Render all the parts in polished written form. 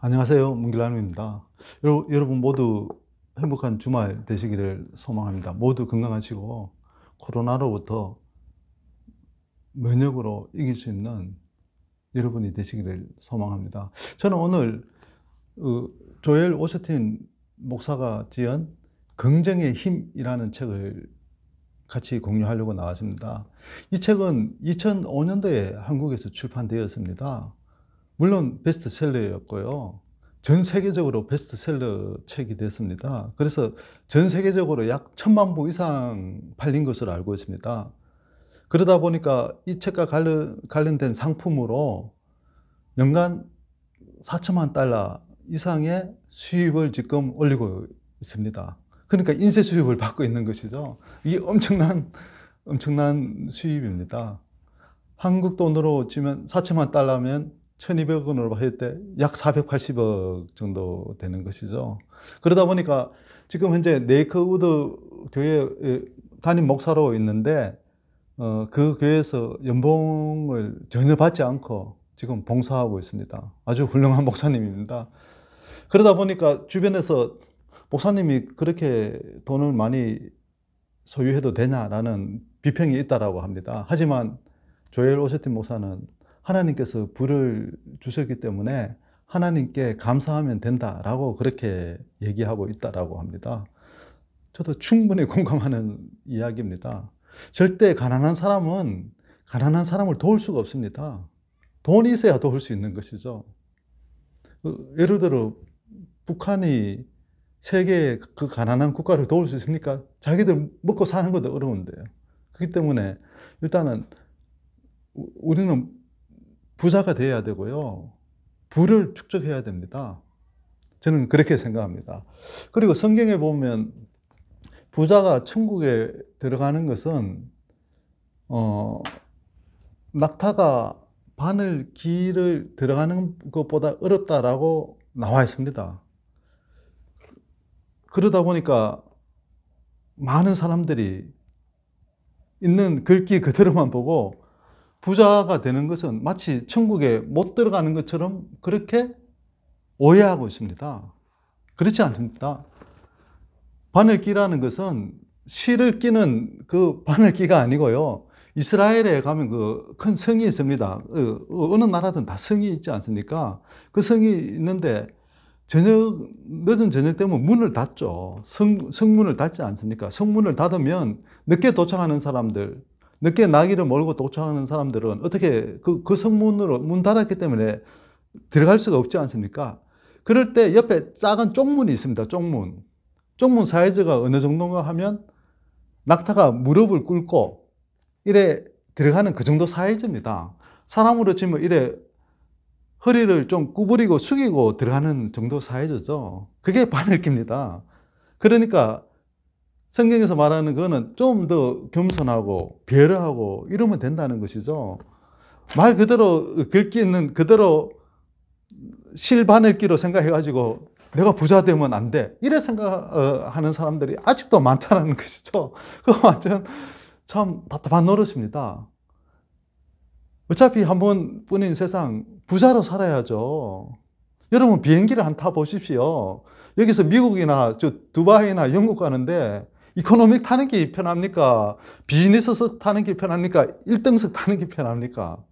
안녕하세요. 문길남입니다. 여러분 모두 행복한 주말 되시기를 소망합니다. 모두 건강하시고 코로나로부터 면역으로 이길 수 있는 여러분이 되시기를 소망합니다. 저는 오늘 조엘 오스틴 목사가 지은 긍정의 힘이라는 책을 같이 공유하려고 나왔습니다. 이 책은 2005년도에 한국에서 출판되었습니다. 물론 베스트셀러였고요. 전 세계적으로 베스트셀러 책이 됐습니다. 그래서 전 세계적으로 약 1000만 부 이상 팔린 것으로 알고 있습니다. 그러다 보니까 이 책과 관련된 상품으로 연간 4천만 달러 이상의 수입을 지금 올리고 있습니다. 그러니까 인쇄 수입을 받고 있는 것이죠. 이게 엄청난 수입입니다. 한국 돈으로 치면 4천만 달러면 1200원으로 봤을 때 약 480억 정도 되는 것이죠. 그러다 보니까 지금 현재 네이크우드 교회 담임 목사로 있는데 그 교회에서 연봉을 전혀 받지 않고 지금 봉사하고 있습니다. 아주 훌륭한 목사님입니다. 그러다 보니까 주변에서 목사님이 그렇게 돈을 많이 소유해도 되냐라는 비평이 있다라고 합니다. 하지만 조엘 오스틴 목사는 하나님께서 부를 주셨기 때문에 하나님께 감사하면 된다라고 그렇게 얘기하고 있다라고 합니다. 저도 충분히 공감하는 이야기입니다. 절대 가난한 사람은 가난한 사람을 도울 수가 없습니다. 돈이 있어야 도울 수 있는 것이죠. 예를 들어 북한이 세계의 그 가난한 국가를 도울 수 있습니까? 자기들 먹고 사는 것도 어려운데요. 그렇기 때문에 일단은 우리는 부자가 되어야 되고요. 부를 축적해야 됩니다. 저는 그렇게 생각합니다. 그리고 성경에 보면 부자가 천국에 들어가는 것은 낙타가 바늘 길을 들어가는 것보다 어렵다라고 나와 있습니다. 그러다 보니까 많은 사람들이 있는 글귀 그대로만 보고 부자가 되는 것은 마치 천국에 못 들어가는 것처럼 그렇게 오해하고 있습니다. 그렇지 않습니다. 바늘기라는 것은 실을 끼는 그 바늘기가 아니고요. 이스라엘에 가면 그 큰 성이 있습니다. 어느 나라든 다 성이 있지 않습니까? 그 성이 있는데 늦은 저녁 되면 문을 닫죠. 성문을 닫지 않습니까? 성문을 닫으면 늦게 도착하는 사람들, 늦게 나귀를 몰고 도착하는 사람들은 어떻게 그 성문으로 문 닫았기 때문에 들어갈 수가 없지 않습니까? 그럴 때 옆에 작은 쪽문이 있습니다. 쪽문. 쪽문 사이즈가 어느 정도인가 하면 낙타가 무릎을 꿇고 이래 들어가는 그 정도 사이즈입니다. 사람으로 치면 이래 허리를 좀 구부리고 숙이고 들어가는 정도 사이즈죠. 그게 바늘기입니다. 그러니까 성경에서 말하는 거는 좀 더 겸손하고 배려하고 이러면 된다는 것이죠. 말 그대로 글귀 있는 그대로 실바늘기로 생각해가지고 내가 부자 되면 안 돼. 이래 생각하는 사람들이 아직도 많다는 것이죠. 그거 완전 참 답답한 노릇입니다. 어차피 한 번뿐인 세상 부자로 살아야죠. 여러분 비행기를 한 타 보십시오. 여기서 미국이나 두바이나 영국 가는데 이코노믹 타는 게 편합니까? 비즈니스석 타는 게 편합니까? 1등석 타는 게 편합니까?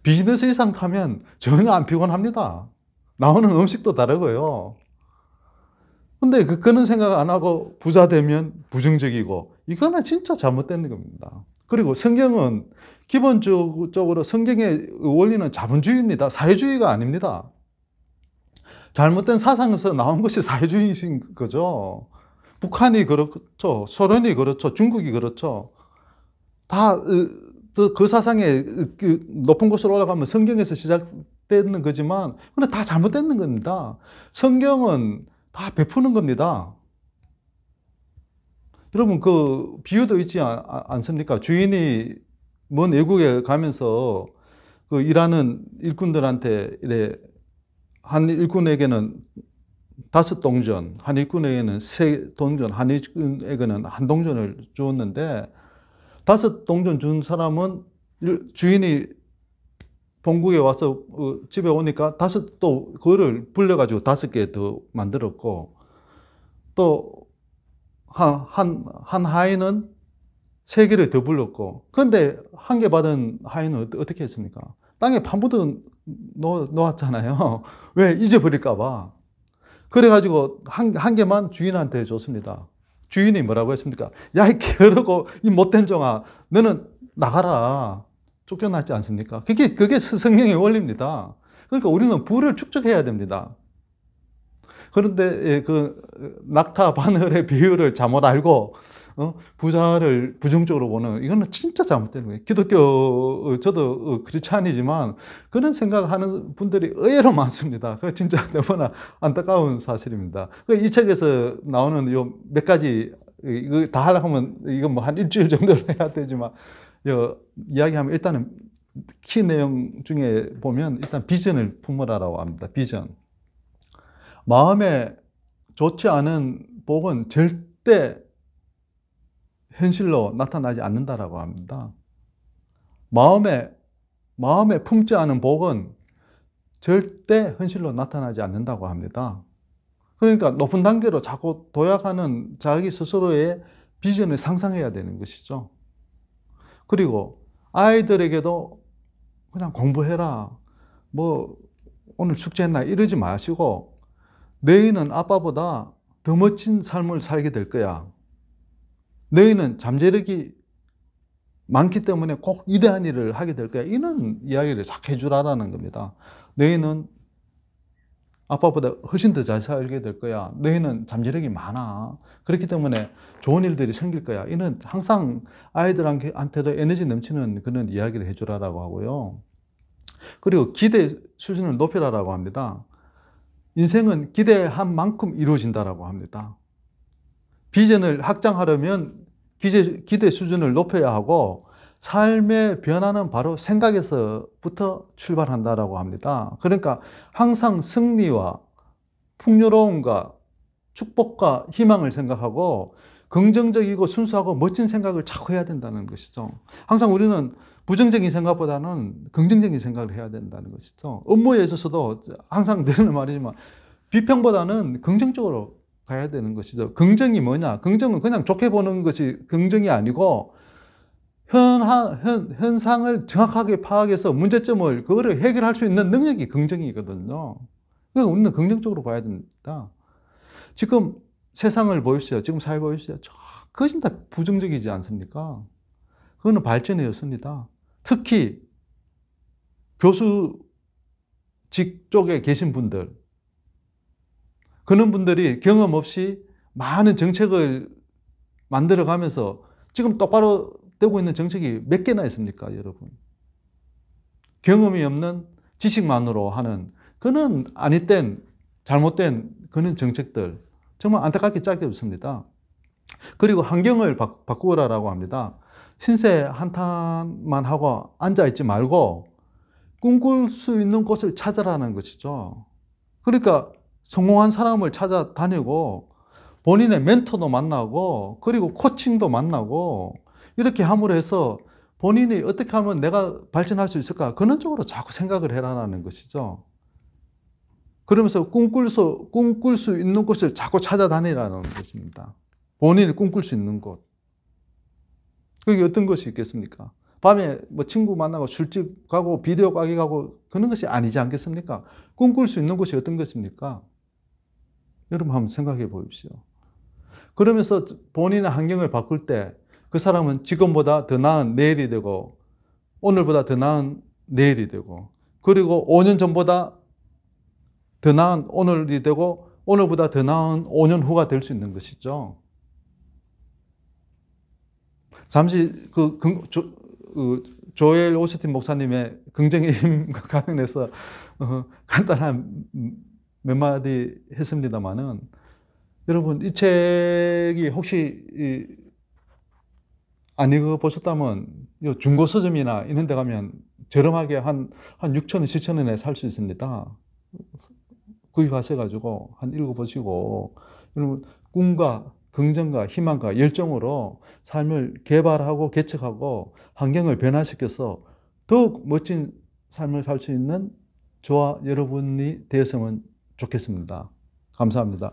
비즈니스 이상 타면 전혀 안 피곤합니다. 나오는 음식도 다르고요. 근데 그거는 생각 안 하고 부자 되면 부정적이고 이거는 진짜 잘못된 겁니다. 그리고 성경은 기본적으로 성경의 원리는 자본주의입니다. 사회주의가 아닙니다. 잘못된 사상에서 나온 것이 사회주의인 거죠. 북한이 그렇죠. 소련이 그렇죠. 중국이 그렇죠. 다 그 사상의 높은 곳으로 올라가면 성경에서 시작되는 거지만 근데 다 잘못되는 겁니다. 성경은 다 베푸는 겁니다. 여러분 그 비유도 있지 않습니까? 주인이 먼 외국에 가면서 그 일하는 일꾼들한테 이래 한 일꾼에게는 5동전, 한 일꾼에게는 3동전, 한 일꾼에게는 1동전을 주었는데 5동전 준 사람은 주인이 본국에 와서 집에 오니까 또 그거를 불려가지고 5개 더 만들었고, 또 한 하인은 3개를 더 불렀고, 그런데 1개 받은 하인은 어떻게 했습니까? 땅에 파묻어 놓았잖아요. 왜? 잊어버릴까봐. 그래가지고 한 개만 주인한테 줬습니다. 주인이 뭐라고 했습니까? 야, 이 게으르고 이 못된 종아, 너는 나가라. 쫓겨났지 않습니까? 그게 성령의 원리입니다. 그러니까 우리는 부를 축적해야 됩니다. 그런데 그 낙타 바늘의 비율을 잘못 알고 부자를 부정적으로 보는, 이거는 진짜 잘못된 거예요. 기독교, 저도 크리스찬이지만 그런 생각하는 분들이 의외로 많습니다. 그거 진짜 너무나 안타까운 사실입니다. 이 책에서 나오는 요 몇 가지, 이거 다 하려고 하면 이거 뭐 한 일주일 정도를 해야 되지만, 이야기하면 일단은 키 내용 중에 보면 일단 비전을 품으라고 합니다. 비전. 마음에 좋지 않은 복은 절대 현실로 나타나지 않는다라고 합니다. 마음에 품지 않은 복은 절대 현실로 나타나지 않는다고 합니다. 그러니까 높은 단계로 자꾸 도약하는 자기 스스로의 비전을 상상해야 되는 것이죠. 그리고 아이들에게도 그냥 공부해라, 뭐 오늘 숙제했나 이러지 마시고, 너희는 아빠보다 더 멋진 삶을 살게 될 거야. 너희는 잠재력이 많기 때문에 꼭 위대한 일을 하게 될 거야. 이런 이야기를 자꾸 해주라는 겁니다. 너희는 아빠보다 훨씬 더 잘 살게 될 거야. 너희는 잠재력이 많아. 그렇기 때문에 좋은 일들이 생길 거야. 이는 항상 아이들한테도 에너지 넘치는 그런 이야기를 해주라고 하고요. 그리고 기대 수준을 높이라고 합니다. 인생은 기대한 만큼 이루어진다라고 합니다. 비전을 확장하려면 기대 수준을 높여야 하고, 삶의 변화는 바로 생각에서부터 출발한다라고 합니다. 그러니까 항상 승리와 풍요로움과 축복과 희망을 생각하고 긍정적이고 순수하고 멋진 생각을 자꾸 해야 된다는 것이죠. 항상 우리는 부정적인 생각보다는 긍정적인 생각을 해야 된다는 것이죠. 업무에 있어서도 항상 드리는 말이지만 비평보다는 긍정적으로 가야 되는 것이죠. 긍정이 뭐냐? 긍정은 그냥 좋게 보는 것이 긍정이 아니고, 현상을 정확하게 파악해서 문제점을 그거를 해결할 수 있는 능력이 긍정이거든요. 그러니까 우리는 긍정적으로 봐야 됩니다. 지금 세상을 보십시오. 지금 사회 보십시오. 그것은 다 부정적이지 않습니까? 그거는 발전의 여수입니다. 특히 교수직 쪽에 계신 분들, 그런 분들이 경험 없이 많은 정책을 만들어가면서 지금 똑바로 되고 있는 정책이 몇 개나 있습니까, 여러분? 경험이 없는 지식만으로 하는 그는 아니땐 잘못된 그런 정책들, 정말 안타깝게 짝이 없습니다. 그리고 환경을 바꾸라고 합니다. 신세 한탄만 하고 앉아있지 말고 꿈꿀 수 있는 곳을 찾아라는 것이죠. 그러니까 성공한 사람을 찾아다니고 본인의 멘토도 만나고 그리고 코칭도 만나고 이렇게 함으로 해서 본인이 어떻게 하면 내가 발전할 수 있을까? 그런 쪽으로 자꾸 생각을 해라는 것이죠. 그러면서 꿈꿀 수 있는 곳을 자꾸 찾아다니라는 것입니다. 본인이 꿈꿀 수 있는 곳. 그게 어떤 것이 있겠습니까? 밤에 뭐 친구 만나고 술집 가고 비디오 가게 가고 그런 것이 아니지 않겠습니까? 꿈꿀 수 있는 곳이 어떤 것입니까? 여러분 한번 생각해 보십시오. 그러면서 본인의 환경을 바꿀 때 그 사람은 지금보다 더 나은 내일이 되고 오늘보다 더 나은 내일이 되고 그리고 5년 전보다 더 나은 오늘이 되고 오늘보다 더 나은 5년 후가 될 수 있는 것이죠. 잠시 조엘 오스틴 목사님의 긍정의 힘과 관련해서 간단한 몇 마디 했습니다만은, 여러분 이 책이 혹시 안 읽어보셨다면 중고 서점이나 이런 데 가면 저렴하게 한 6,000원, 7,000원에 살 수 있습니다. 거기 가셔가지고 한 읽어보시고, 여러분 꿈과 긍정과 희망과 열정으로 삶을 개발하고 개척하고 환경을 변화시켜서 더욱 멋진 삶을 살 수 있는 저와 여러분이 되었으면 좋겠습니다. 감사합니다.